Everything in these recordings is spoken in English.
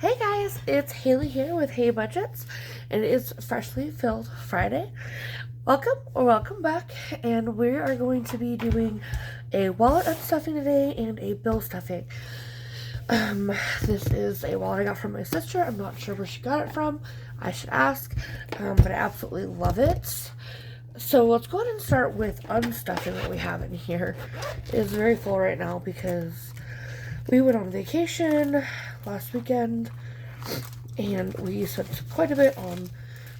Hey guys, it's Haley here with Hey Budgets, and it is Freshly Filled Friday. Welcome back, and we are going to be doing a wallet unstuffing today and a bill stuffing. This is a wallet I got from my sister. I'm not sure where she got it from. I should ask, but I absolutely love it. So let's go ahead and start with unstuffing what we have in here. It is very full right now because we went on vacation last weekend and we spent quite a bit on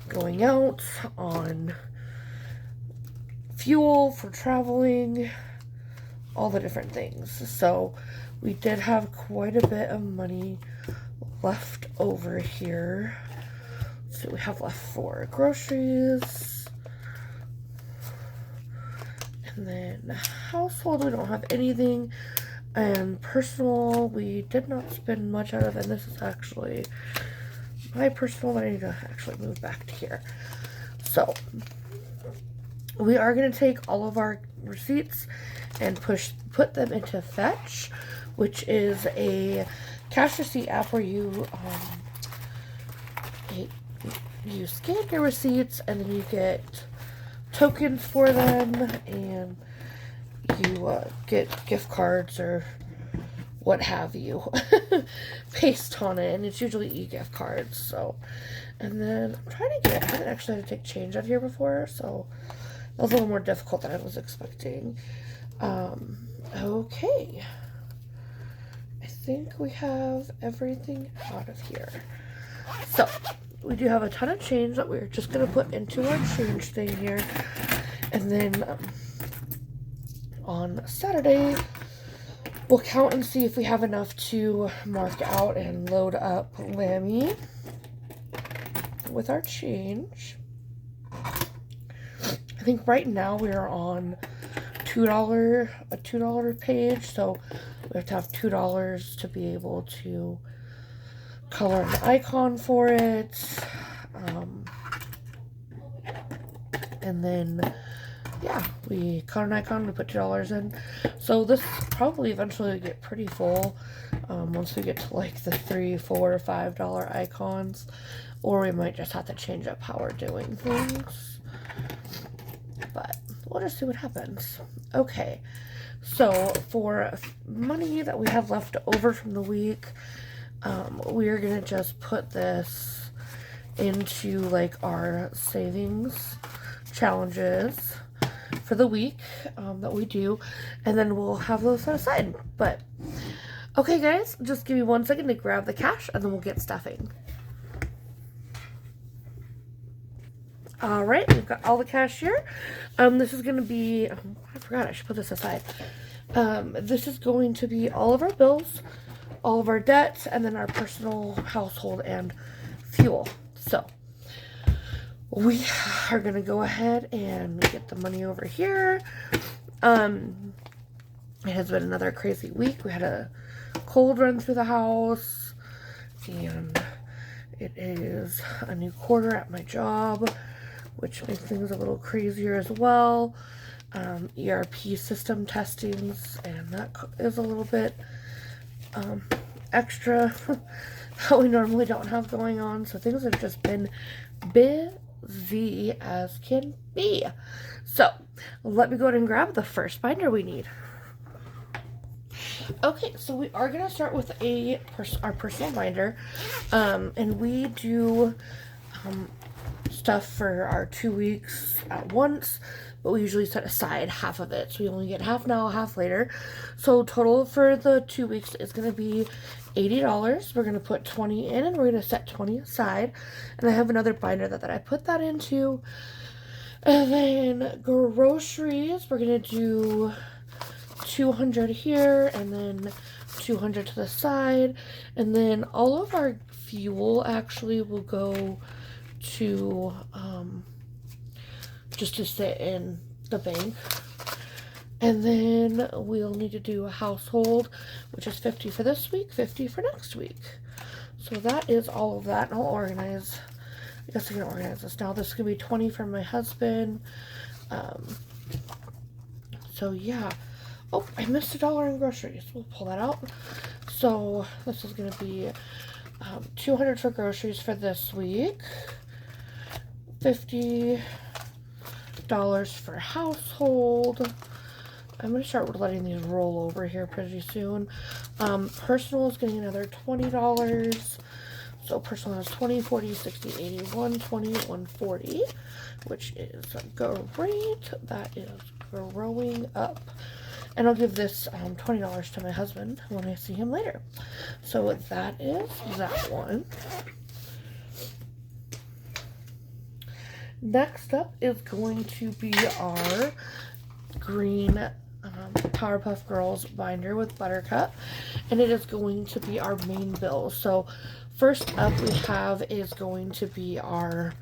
going out, on fuel for traveling, all the different things. So we did have quite a bit of money left over here. So we have left for groceries. And then household, we don't have anything. And personal, we did not spend much out of, and this is actually my personal that I need to actually move back to here. So we are going to take all of our receipts and put them into Fetch, which is a cash receipt app where you scan your receipts and then you get tokens for them, and you get gift cards or what have you based on it, and it's usually e-gift cards. So, and then I'm trying to get, I haven't actually had to take change out here before, so that was a little more difficult than I was expecting. Okay, I think we have everything out of here. So we do have a ton of change that we're just going to put into our change thing here, and then on Saturday we'll count and see if we have enough to mark out and load up Lammy with our change. I think right now we are on a $2 page, so we have to have $2 to be able to color an icon for it. And then yeah, we cut an icon, we put $2 in. So this probably eventually get pretty full once we get to like the $3, $4, $5 icons, or we might just have to change up how we're doing things. But we'll just see what happens. Okay, so for money that we have left over from the week, we are gonna just put this into like our savings challenges for the week that we do, and then we'll have those set aside. But okay guys, just give me 1 second to grab the cash and then we'll get stuffing. Alright, we've got all the cash here. This is going to be, I forgot I should put this aside. This is going to be all of our bills, all of our debts, and then our personal, household, and fuel. So we are going to go ahead and get the money over here. It has been another crazy week. We had a cold run through the house, and it is a new quarter at my job, which makes things a little crazier as well. ERP system testings, and that is a little bit extra that we normally don't have going on. So things have just been busy as can be. So let me go ahead and grab the first binder we need. Okay, so we are going to start with our personal binder, and we do stuff for our 2 weeks at once, but we usually set aside half of it, so we only get half now, half later. So total for the 2 weeks is going to be $80. We're going to put 20 in, and we're going to set 20 aside, and I have another binder that I put that into. And then groceries, we're going to do 200 here, and then 200 to the side, and then all of our fuel actually will go to just to sit in the bank. And then we'll need to do a household, which is 50 for this week, 50 for next week. So that is all of that, and I'll organize, I guess I can organize this now. This is gonna be 20 for my husband. So yeah. Oh, I missed $1 in groceries. We'll pull that out. So this is going to be $200 for groceries for this week. $50 for household. I'm going to start letting these roll over here pretty soon. Personal is getting another $20. So personal has 20, 40, 60, 80, 120, 140, which is great. That is growing up. And I'll give this $20 to my husband when I see him later. So that is that one. Next up is going to be our green Powerpuff Girls binder with Buttercup, and it is going to be our main bill. So first up we have is going to be our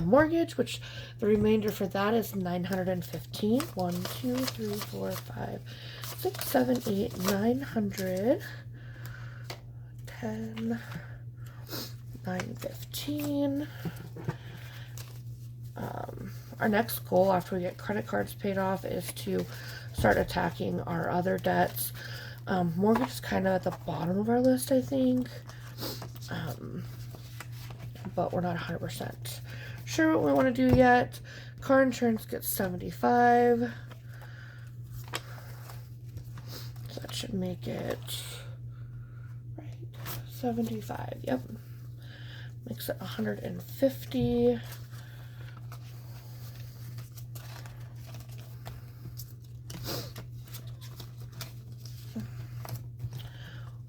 mortgage, which the remainder for that is $915. 1, 2, 3, 4, 5, 6, 7, 8, 900, 10, 915. Our next goal after we get credit cards paid off is to start attacking our other debts. Mortgage is kind of at the bottom of our list, I think, but we're not 100% sure what we want to do yet. Car insurance gets $75, so that should make it right 75. Yep, makes it $150.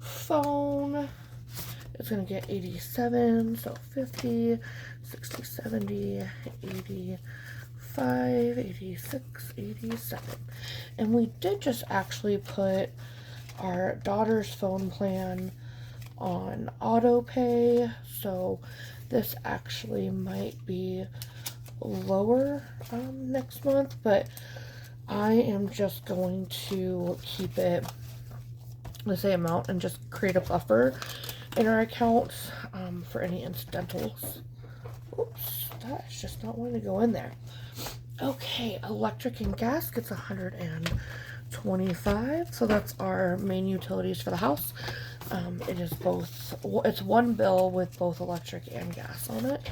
Phone is going to get 87, so 50, 60, 70, 85, 86, 87. And we did just actually put our daughter's phone plan on auto pay, so this actually might be lower next month, but I am just going to keep it the same amount and just create a buffer in our account for any incidentals. Oops, that is just not wanting to go in there. Okay, electric and gas gets $125, so that's our main utilities for the house. It is both, it's one bill with both electric and gas on it,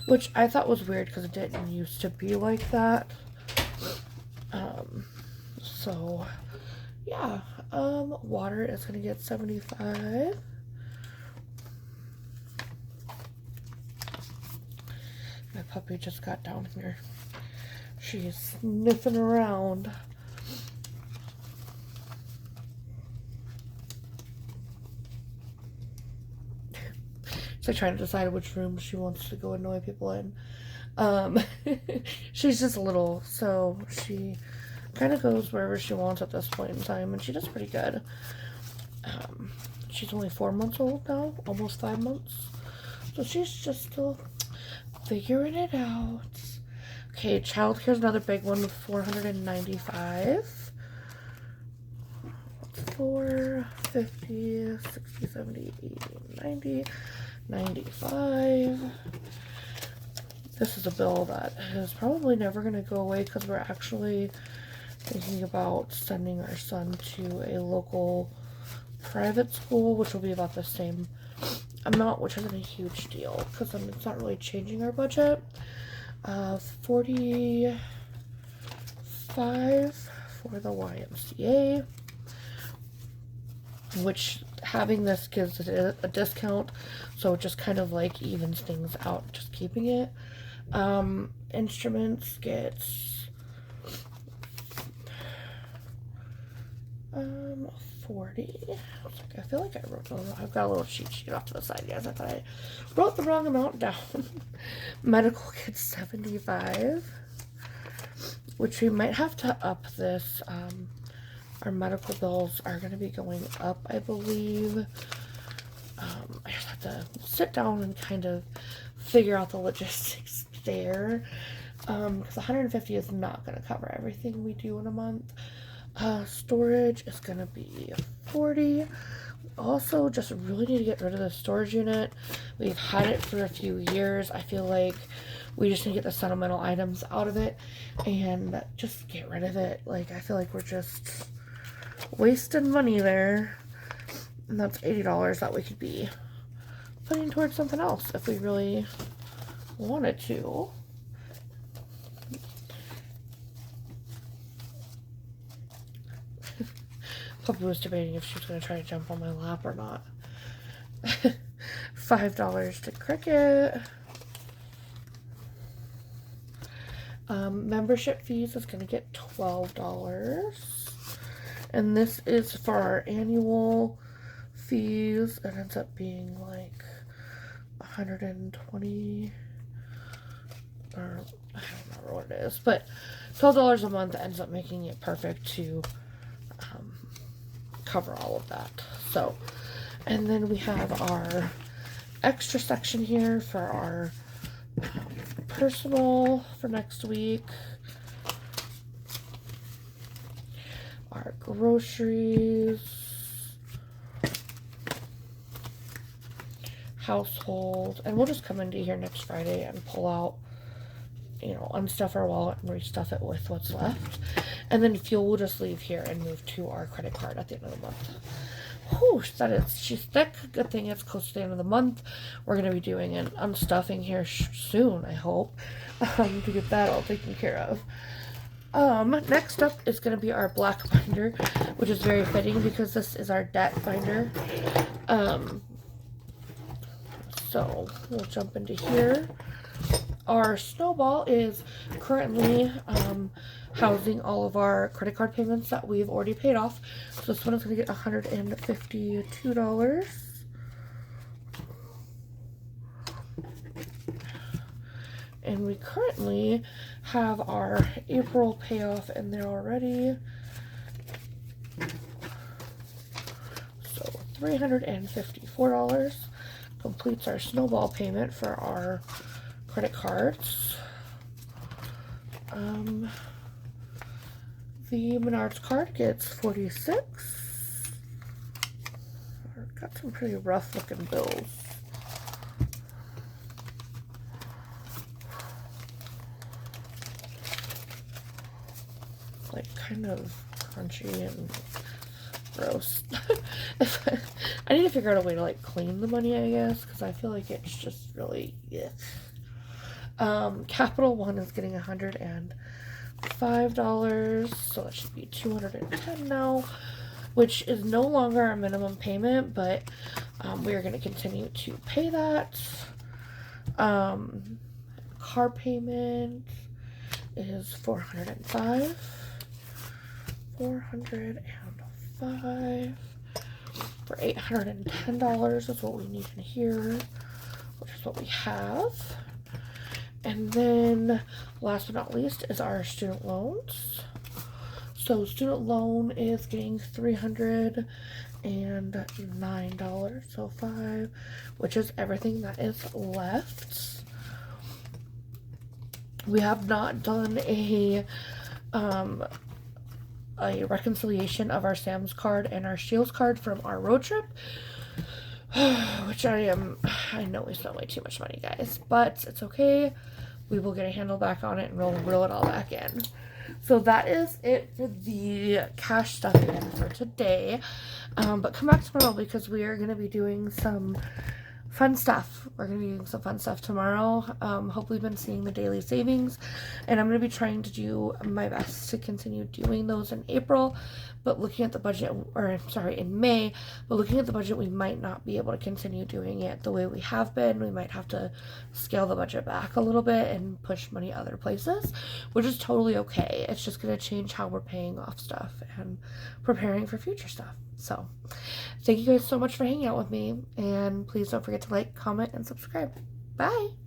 which I thought was weird because it didn't used to be like that. So yeah, water is going to get $75. My puppy just got down here. She's sniffing around. She's trying to decide which room she wants to go annoy people in. She's just little, so she kind of goes wherever she wants at this point in time, and she does pretty good. She's only 4 months old now, almost 5 months, so she's just still figuring it out. Okay, childcare is another big one with $495. 4, 50, 60, 70, 80, 90, 95. This is a bill that is probably never going to go away because we're actually thinking about sending our son to a local private school, which will be about the same amount, which isn't a huge deal because it's not really changing our budget. 45 for the YMCA, which having this gives it a discount, so it just kind of like evens things out, just keeping it. Instruments gets 40. I feel like I wrote the wrong. I've got a little cheat sheet off to the side, guys. I thought I wrote the wrong amount down. Medical gets 75, which we might have to up this. Our medical bills are going to be going up, I believe. I just have to sit down and kind of figure out the logistics there, because 150 is not going to cover everything we do in a month. Storage is going to be 40. Also, just really need to get rid of the storage unit. We've had it for a few years. I feel like we just need to get the sentimental items out of it and just get rid of it. Like, I feel like we're just wasting money there. And that's $80 that we could be putting towards something else if we really wanted to. Puppy was debating if she was going to try to jump on my lap or not. $5 to Cricket. Membership fees is going to get $12. And this is for our annual fees. It ends up being like 120, or I don't remember what it is, but $12 a month ends up making it perfect to cover all of that. So, and then we have our extra section here for our personal for next week, our groceries, household, and we'll just come into here next Friday and pull out, you know, unstuff our wallet and restuff it with what's left. And then fuel will just leave here and move to our credit card at the end of the month. Whew, she's thick. Good thing it's close to the end of the month. We're going to be doing an unstuffing here soon, I hope, to get that all taken care of. Next up is going to be our black binder, which is very fitting because this is our debt binder. So we'll jump into here. Our Snowball is currently housing all of our credit card payments that we've already paid off. So this one is going to get $152. And we currently have our April payoff in there already. So $354 completes our Snowball payment for our credit cards. The Menards card gets $46. Got some pretty rough looking bills. Like kind of crunchy and gross. I need to figure out a way to like clean the money, I guess, because I feel like it's just really, yeah. Capital One is getting $105, so that should be $210 now, which is no longer our minimum payment, but we are going to continue to pay that. Car payment is $405. $405 for $810 is what we need in here, which is what we have. And then last but not least is our student loans. So student loan is getting $309.05, which is everything that is left. We have not done a reconciliation of our Sam's card and our Shields card from our road trip, which I know we spent way too much money, guys, but it's okay. We will get a handle back on it and we'll reel it all back in. So that is it for the cash stuff in for today. But come back tomorrow because we are going to be doing some fun stuff. We're going to be doing some fun stuff tomorrow. Hopefully you've been seeing the daily savings, and I'm going to be trying to do my best to continue doing those in April, but looking at the budget, or sorry, in May, but looking at the budget, we might not be able to continue doing it the way we have been. We might have to scale the budget back a little bit and push money other places, which is totally okay. It's just going to change how we're paying off stuff and preparing for future stuff. So thank you guys so much for hanging out with me, and please don't forget to like, comment, and subscribe. Bye!